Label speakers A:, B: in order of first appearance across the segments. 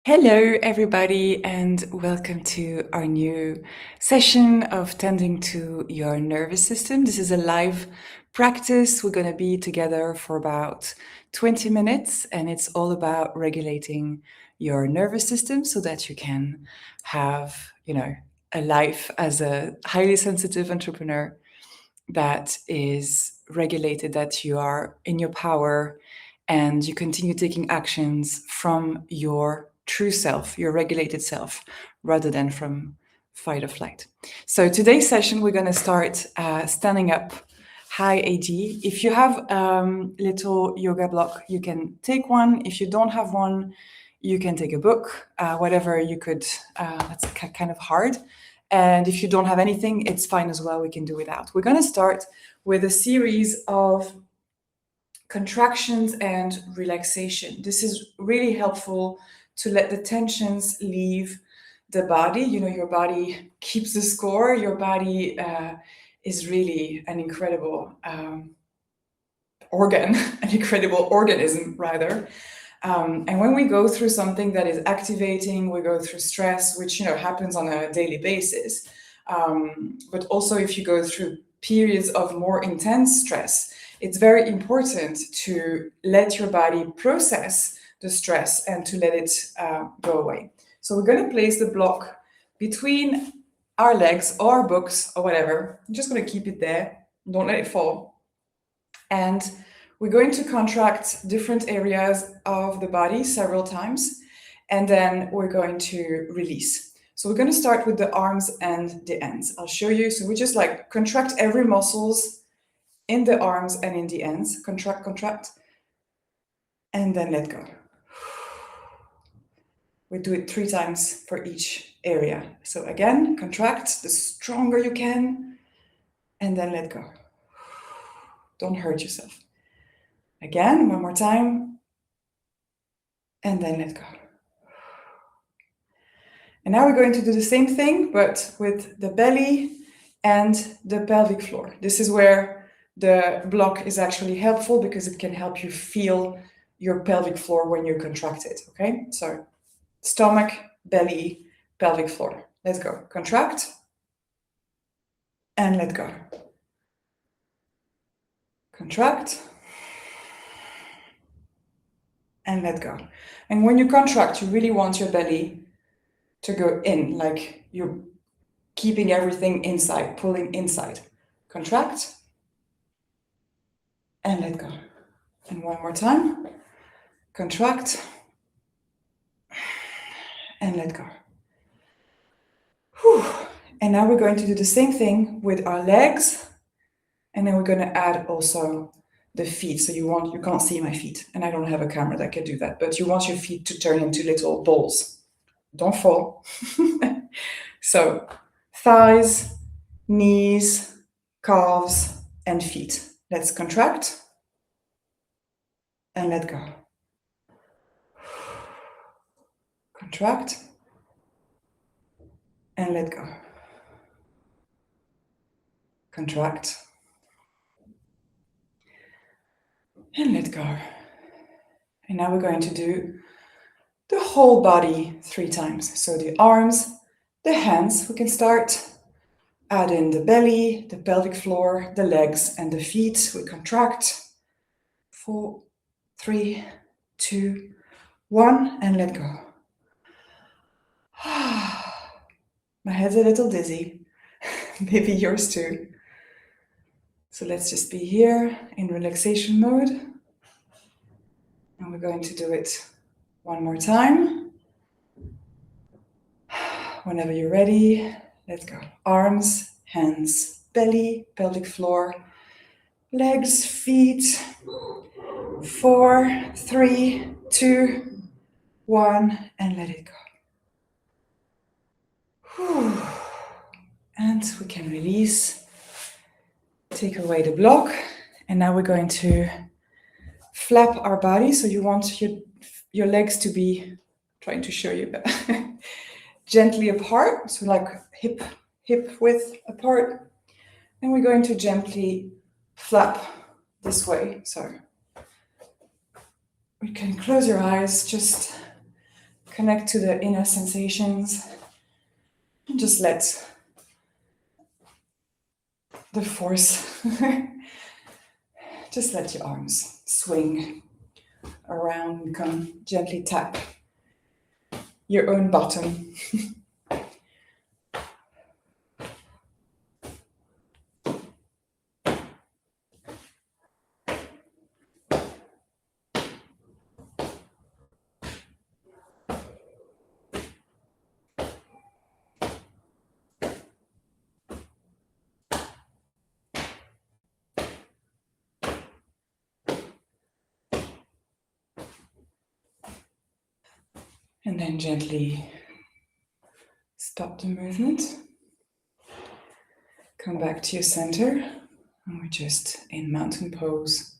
A: Hello, everybody, and welcome to our new session of tending to your nervous system. This is a live practice. We're going to be together for about 20 minutes, and it's all about regulating your nervous system so that you can have, a life as a highly sensitive entrepreneur that is regulated, that you are in your power and you continue taking actions from your true self, your regulated self, rather than from fight or flight. So today's session, we're going to start standing up, high AG. If you have little yoga block, you can take one. If you don't have one, you can take a book, whatever you could. That's kind of hard. And if you don't have anything, it's fine as well. We can do without. We're going to start with a series of contractions and relaxation. This is really helpful to let the tensions leave the body. Your body keeps the score. Your body is really an incredible organ, an incredible organism, rather. And when we go through something that is activating, we go through stress, which happens on a daily basis. But also if you go through periods of more intense stress, it's very important to let your body process the stress and to let it go away. So we're going to place the block between our legs or our books or whatever. I'm just going to keep it there. Don't let it fall. And we're going to contract different areas of the body several times, and then we're going to release. So we're going to start with the arms and the ends. I'll show you. So we just contract every muscles in the arms and in the ends. Contract, and then let go. We do it 3 times for each area. So again, contract the stronger you can, and then let go. Don't hurt yourself. Again, one more time, and then let go. And now we're going to do the same thing, but with the belly and the pelvic floor. This is where the block is actually helpful because it can help you feel your pelvic floor when you contract it, okay? So stomach, belly, pelvic floor. Let's go. Contract, and let go. Contract, and let go. And when you contract, you really want your belly to go in, like you're keeping everything inside, pulling inside. Contract, and let go. And one more time. Contract, and let go. Whew. And now we're going to do the same thing with our legs, and then we're going to add also the feet. So you can't see my feet, and I don't have a camera that can do that, but you want your feet to turn into little balls. Don't fall. So thighs, knees, calves, and feet. Let's contract and let go. Contract and let go. Contract and let go. And now we're going to do the whole body 3 times. So the arms, the hands, we can start. Add in the belly, the pelvic floor, the legs, and the feet. We contract. 4, 3, 2, 1, and let go. My head's a little dizzy. Maybe yours too. So let's just be here in relaxation mode. And we're going to do it one more time. Whenever you're ready, let's go. Arms, hands, belly, pelvic floor, legs, feet. 4, 3, 2, 1, and let it go. Whew. And we can release. Take away the block. And now we're going to flap our body. So you want your legs to be, trying to show you, but gently apart. So like hip width apart. And we're going to gently flap this way. So you can close your eyes, just Connect to the inner sensations and just let the force, just let your arms swing around and come gently tap your own bottom. And then gently stop the movement. Come back to your center. And we're just in mountain pose,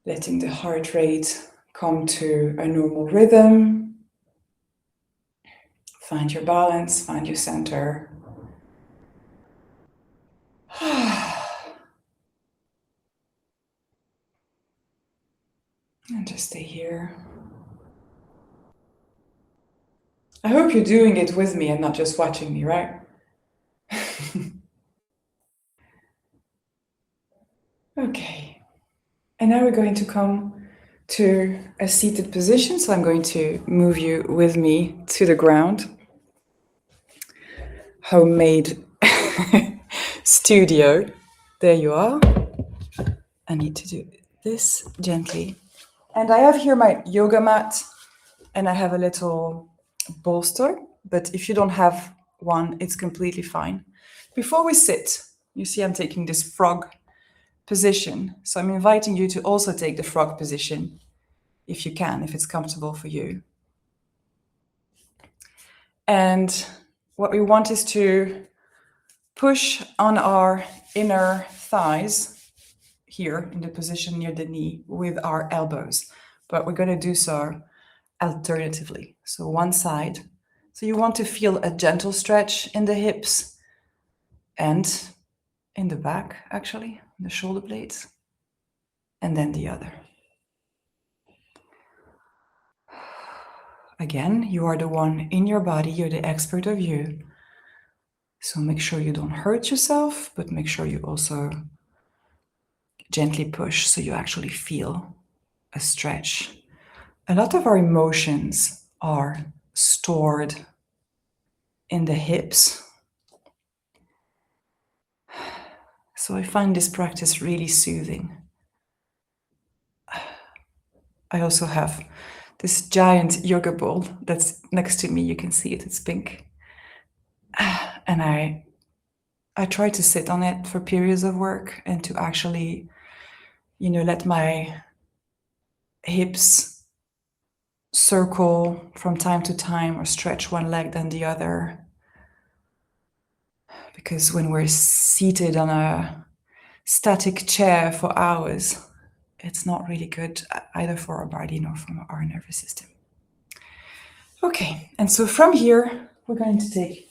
A: letting the heart rate come to a normal rhythm. Find your balance, find your center. And just stay here. I hope you're doing it with me and not just watching me, right? Okay. And now we're going to come to a seated position. So I'm going to move you with me to the ground. Homemade studio. There you are. I need to do this gently. And I have here my yoga mat and I have a little bolster, but if you don't have one, it's completely fine. Before we sit, you see I'm taking this frog position. So I'm inviting you to also take the frog position if you can, if it's comfortable for you. And what we want is to push on our inner thighs here in the position near the knee with our elbows, but we're going to do so alternatively. So one side. So you want to feel a gentle stretch in the hips and in the back, actually, the shoulder blades, and then the other. Again, you are the one in your body, you're the expert of you. So make sure you don't hurt yourself, but make sure you also gently push so you actually feel a stretch. A lot of our emotions are stored in the hips. So I find this practice really soothing. I also have this giant yoga ball that's next to me. You can see it, it's pink. And I try to sit on it for periods of work and to actually, let my hips circle from time to time or stretch one leg then the other. Because when we're seated on a static chair for hours, it's not really good either for our body nor for our nervous system. Okay, and so from here, we're going to take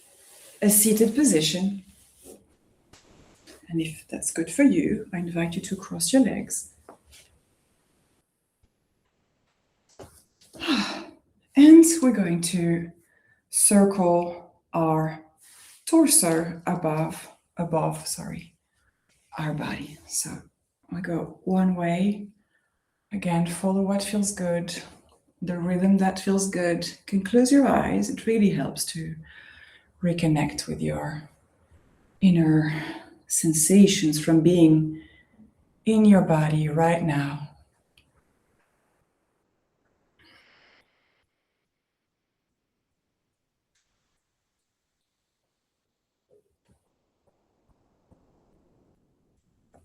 A: a seated position. And if that's good for you, I invite you to cross your legs. And we're going to circle our torso above our body. So we go one way. Again, follow what feels good, the rhythm that feels good. You can close your eyes. It really helps to reconnect with your inner sensations from being in your body right now.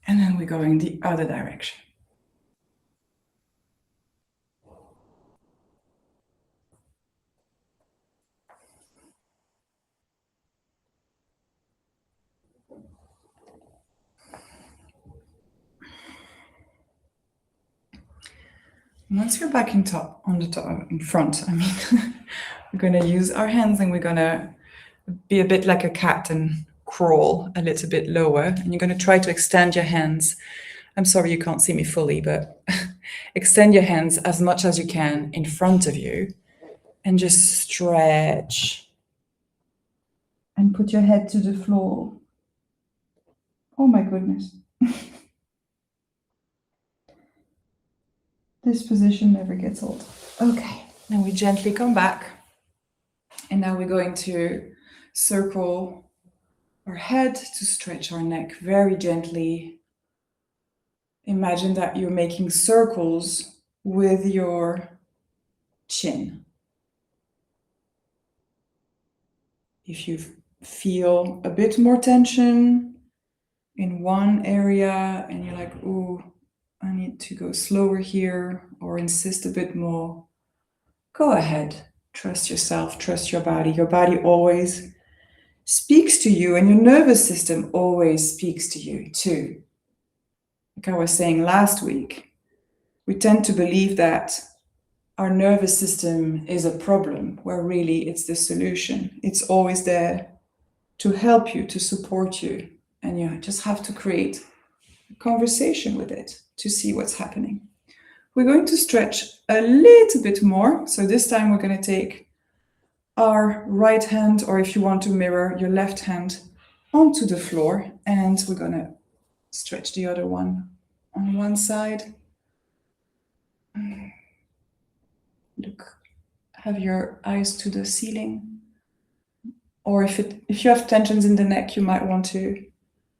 A: And then we go in the other direction. Once you're back in front, we're going to use our hands and we're going to be a bit like a cat and crawl a little bit lower. And you're going to try to extend your hands. I'm sorry you can't see me fully, but extend your hands as much as you can in front of you. and just stretch. And put your head to the floor. Oh my goodness. This position never gets old. Okay, now we gently come back. And now we're going to circle our head to stretch our neck very gently. Imagine that you're making circles with your chin. If you feel a bit more tension in one area and you're like, ooh, I need to go slower here or insist a bit more, go ahead. Trust yourself, trust your body. Your body always speaks to you, and your nervous system always speaks to you too. Like I was saying last week, we tend to believe that our nervous system is a problem, where really it's the solution. It's always there to help you, to support you, and you just have to create a conversation with it to see what's happening. We're going to stretch a little bit more. So this time we're going to take our right hand, or if you want to mirror your left hand, onto the floor, and we're going to stretch the other one on one side. Look, have your eyes to the ceiling. Or if you have tensions in the neck, you might want to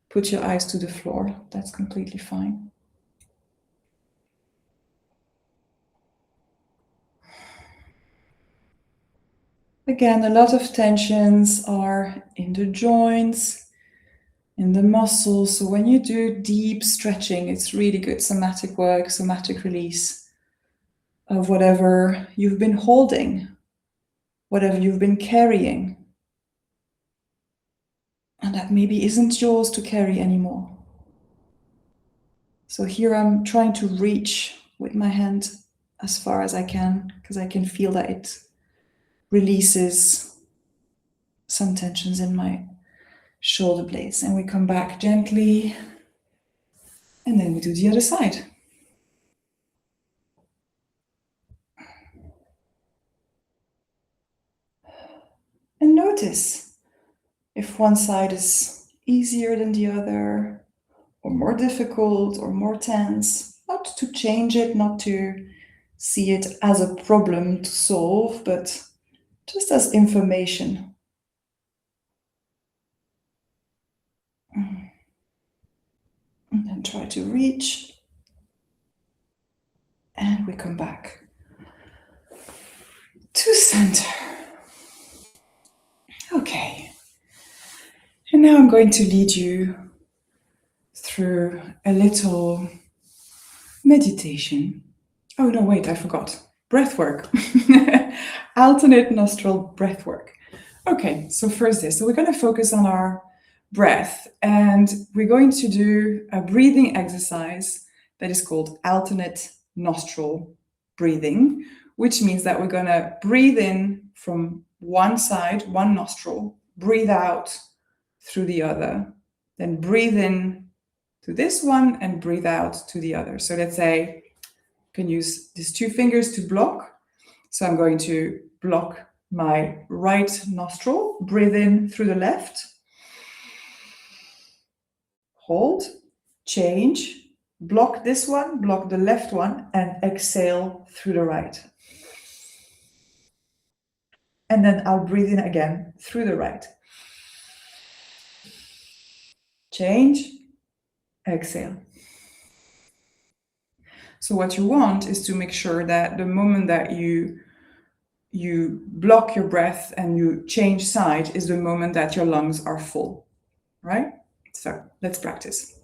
A: put your eyes to the floor. That's completely fine. Again, a lot of tensions are in the joints, in the muscles. So when you do deep stretching, it's really good somatic work, somatic release of whatever you've been holding, whatever you've been carrying, and that maybe isn't yours to carry anymore. So here I'm trying to reach with my hand as far as I can, because I can feel that it releases some tensions in my shoulder blades. And we come back gently, and then we do the other side. And notice if one side is easier than the other, or more difficult, or more tense. Not to change it, not to see it as a problem to solve, but just as information. And then try to reach. And we come back to center. Okay. And now I'm going to lead you through a little meditation. Oh, no, wait, I forgot. Breath work. Alternate nostril breath work. Okay, so first this. So we're going to focus on our breath, and we're going to do a breathing exercise that is called alternate nostril breathing, which means that we're going to breathe in from one side, one nostril, breathe out through the other, then breathe in to this one and breathe out to the other. So let's say you can use these two fingers to block. So I'm going to block my right nostril, breathe in through the left, hold, change, block this one, block the left one, and exhale through the right. And then I'll breathe in again through the right. Change, exhale. So what you want is to make sure that the moment that you block your breath and you change side is the moment that your lungs are full, right? So let's practice.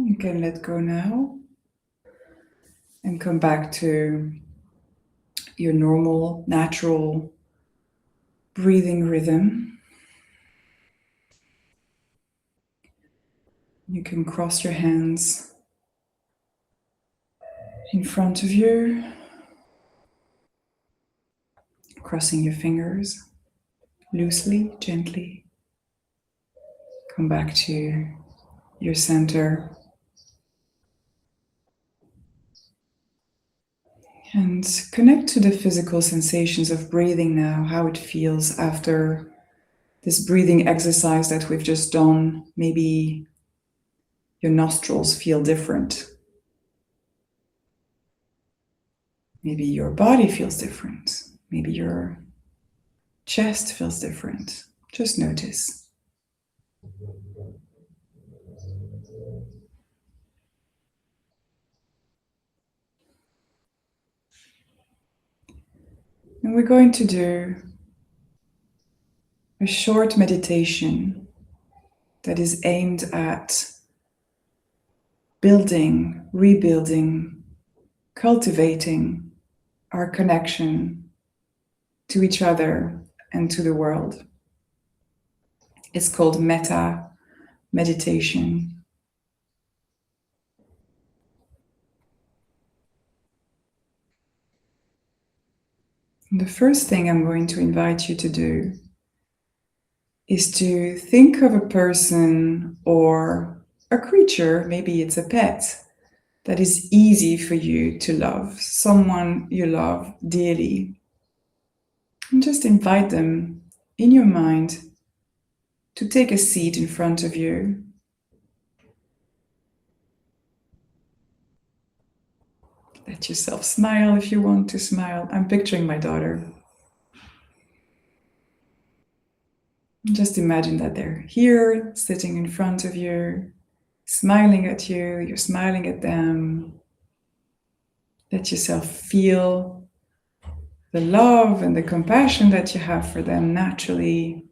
A: You can let go now and come back to your normal, natural breathing rhythm. You can cross your hands in front of you, crossing your fingers loosely, gently. Come back to your center and connect to the physical sensations of breathing now, how it feels after this breathing exercise that we've just done. Maybe your nostrils feel different. Maybe your body feels different. Maybe your chest feels different. Just notice. And we're going to do a short meditation that is aimed at building, rebuilding, cultivating our connection to each other and to the world. It's called metta meditation. And the first thing I'm going to invite you to do is to think of a person or a creature, maybe it's a pet, that is easy for you to love, someone you love dearly. And just invite them in your mind to take a seat in front of you. Let yourself smile if you want to smile. I'm picturing my daughter. Just imagine that they're here, sitting in front of you, smiling at you, you're smiling at them. Let yourself feel the love and the compassion that you have for them naturally.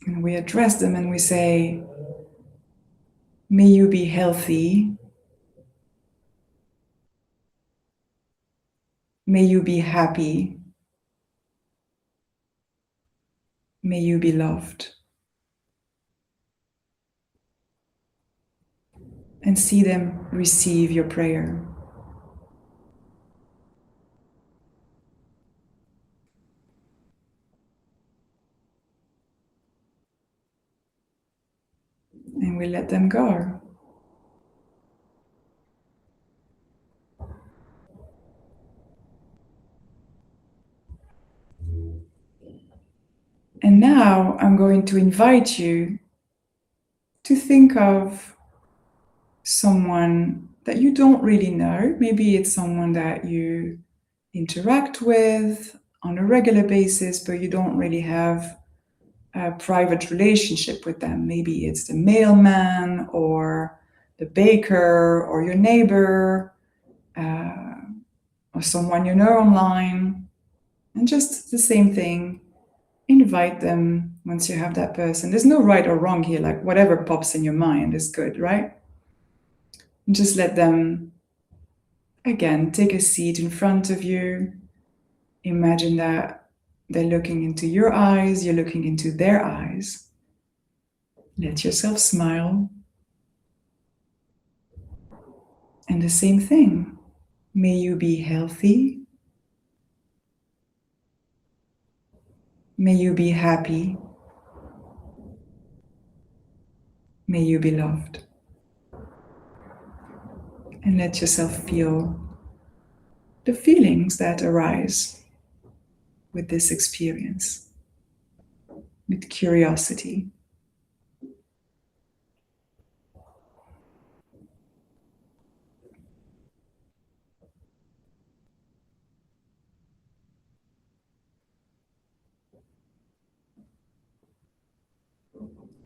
A: And we address them and we say, may you be healthy. May you be happy. May you be loved. And see them receive your prayer. And we let them go. And now I'm going to invite you to think of someone that you don't really know. Maybe it's someone that you interact with on a regular basis, but you don't really have a private relationship with them. Maybe it's the mailman or the baker or your neighbor or someone you know online. And just the same thing, invite them once you have that person. There's no right or wrong here, like whatever pops in your mind is good, right? And just let them, again, take a seat in front of you. Imagine that they're looking into your eyes, you're looking into their eyes. Let yourself smile. And the same thing. May you be healthy. May you be happy. May you be loved. And let yourself feel the feelings that arise with this experience, with curiosity.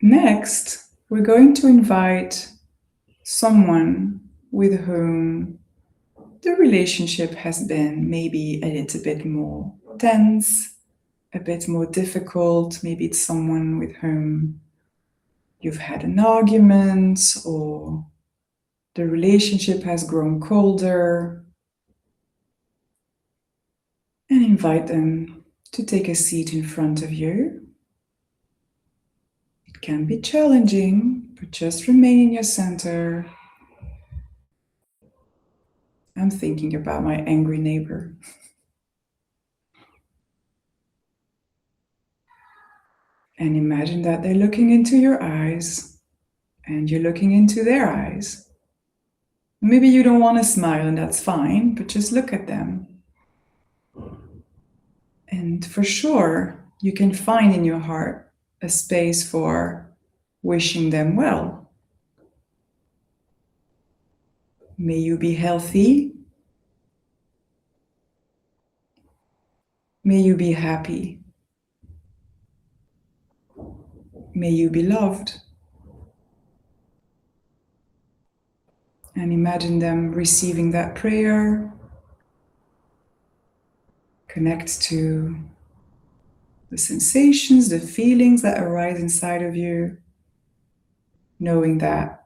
A: Next, we're going to invite someone with whom the relationship has been maybe a little bit more tense, a bit more difficult. Maybe it's someone with whom you've had an argument or the relationship has grown colder, and invite them to take a seat in front of you. It can be challenging, but just remain in your center. I'm thinking about my angry neighbor. And imagine that they're looking into your eyes and you're looking into their eyes. Maybe you don't want to smile, and that's fine, but just look at them. And for sure, you can find in your heart a space for wishing them well. May you be healthy. May you be happy. May you be loved. And imagine them receiving that prayer. Connect to the sensations, the feelings that arise inside of you, knowing that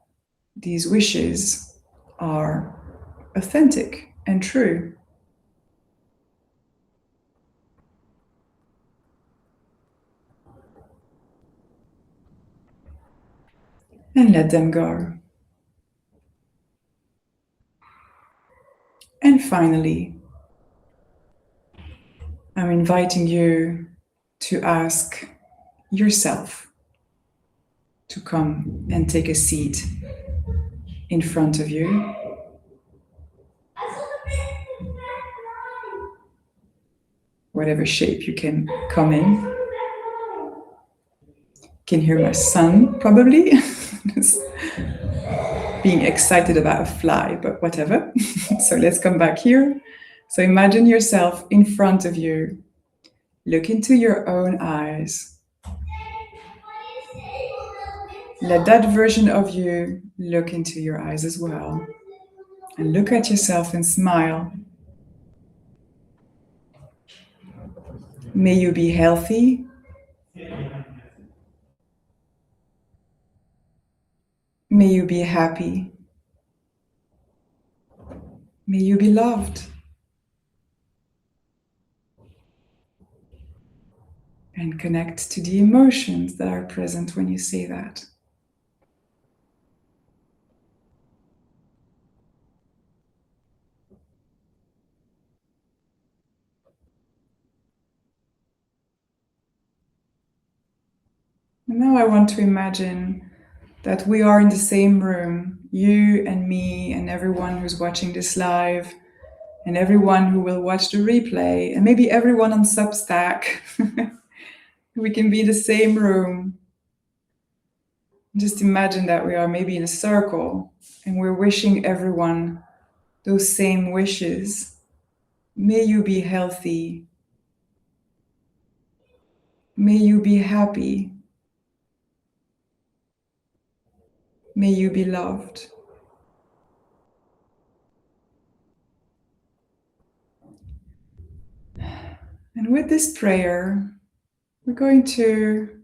A: these wishes are authentic and true. And let them go. And finally, I'm inviting you to ask yourself to come and take a seat in front of you. Whatever shape you can come in. Can hear my son probably just being excited about a fly, but whatever. So let's come back here. So imagine yourself in front of you. Look into your own eyes. Let that version of you look into your eyes as well. And look at yourself and smile. May you be healthy. May you be happy. May you be loved. And connect to the emotions that are present when you say that. And now I want to imagine that we are in the same room, you and me and everyone who's watching this live, and everyone who will watch the replay, and maybe everyone on Substack. We can be in the same room. Just imagine that we are maybe in a circle and we're wishing everyone those same wishes. May you be healthy. May you be happy. May you be loved. And with this prayer, we're going to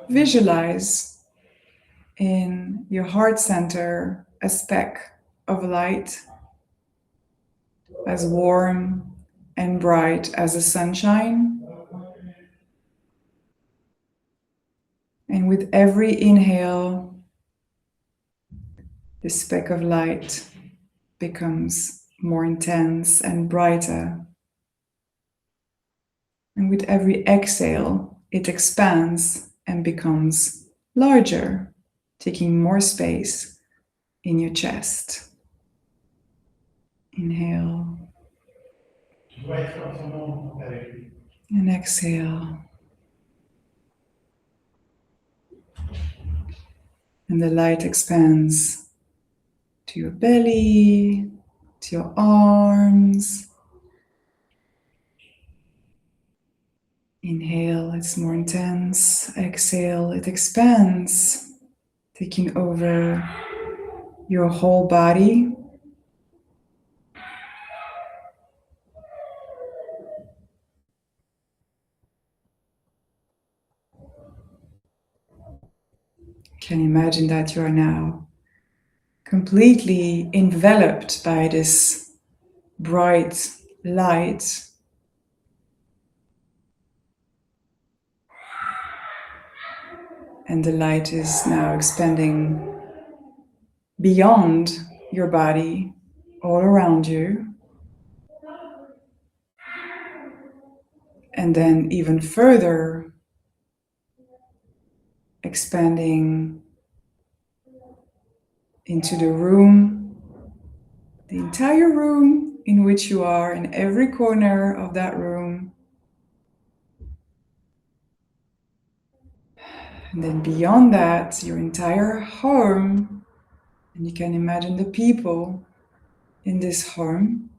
A: visualize in your heart center a speck of light as warm and bright as the sunshine. And with every inhale, the speck of light becomes more intense and brighter. And with every exhale, it expands and becomes larger, taking more space in your chest. Inhale. And exhale. And the light expands to your belly, to your arms. Inhale, it's more intense. Exhale, it expands, taking over your whole body. Can you imagine that you are now completely enveloped by this bright light? And the light is now expanding beyond your body, all around you, and then even further expanding into the room, the entire room in which you are, in every corner of that room. And then beyond that, your entire home. And you can imagine the people in this home.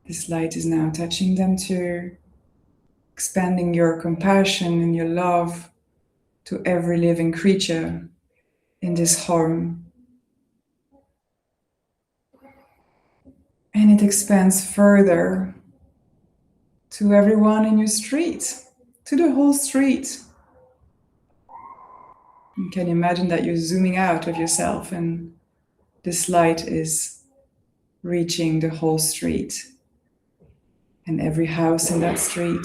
A: This light is now touching them too, expanding your compassion and your love to every living creature in this home. And it expands further to everyone in your street, to the whole street. You can imagine that you're zooming out of yourself and this light is reaching the whole street and every house in that street.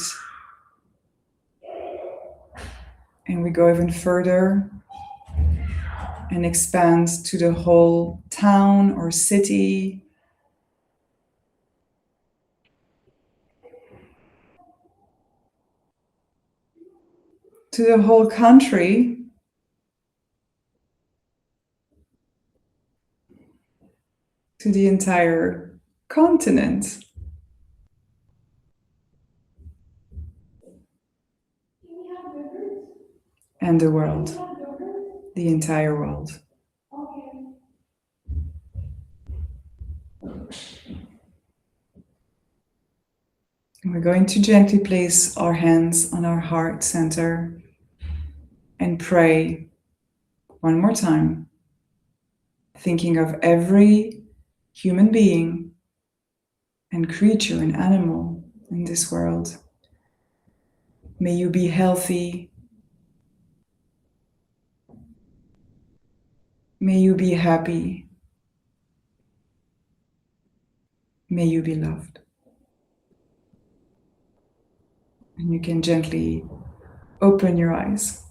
A: And we go even further and expand to the whole town or city. To the whole country. To the entire continent. And the world. The entire world. And we're going to gently place our hands on our heart center and pray one more time, thinking of every human being and creature and animal in this world. May you be healthy. May you be happy. May you be loved. And you can gently open your eyes.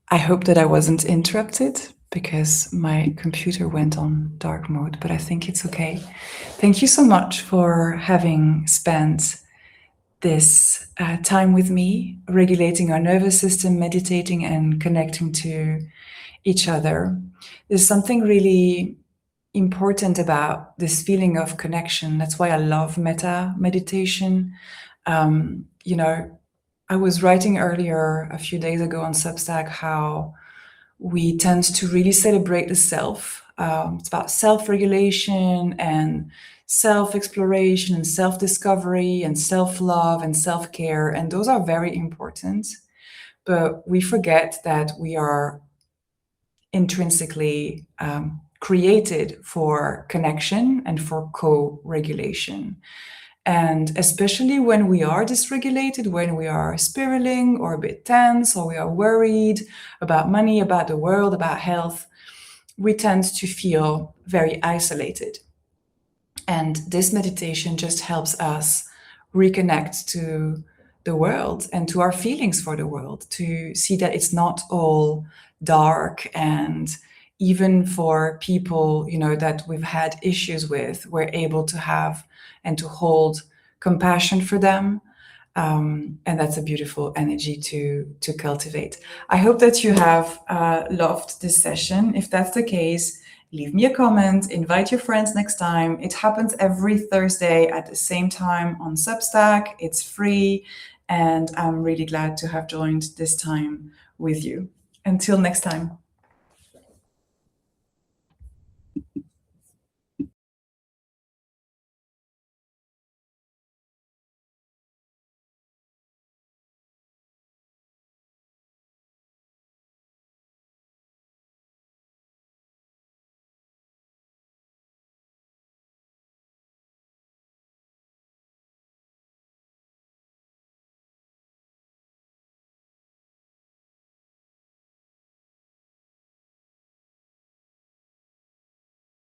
A: I hope that I wasn't interrupted because my computer went on dark mode, but I think it's okay. Thank you so much for having spent this time with me, regulating our nervous system, meditating and connecting to each other. There's something really important about this feeling of connection. That's why I love metta meditation. I was writing earlier a few days ago on Substack how we tend to really celebrate the self. It's about self-regulation and self-exploration and self-discovery and self-love and self-care. And those are very important. But we forget that we are intrinsically created for connection and for co-regulation. And especially when we are dysregulated, when we are spiraling or a bit tense, or we are worried about money, about the world, about health, we tend to feel very isolated. And this meditation just helps us reconnect to the world and to our feelings for the world, to see that it's not all dark. And even for people, that we've had issues with, we're able to have and to hold compassion for them. And that's a beautiful energy to cultivate. I hope that you have loved this session. If that's the case, leave me a comment, invite your friends next time. It happens every Thursday at the same time on Substack. It's free, and I'm really glad to have joined this time with you. Until next time.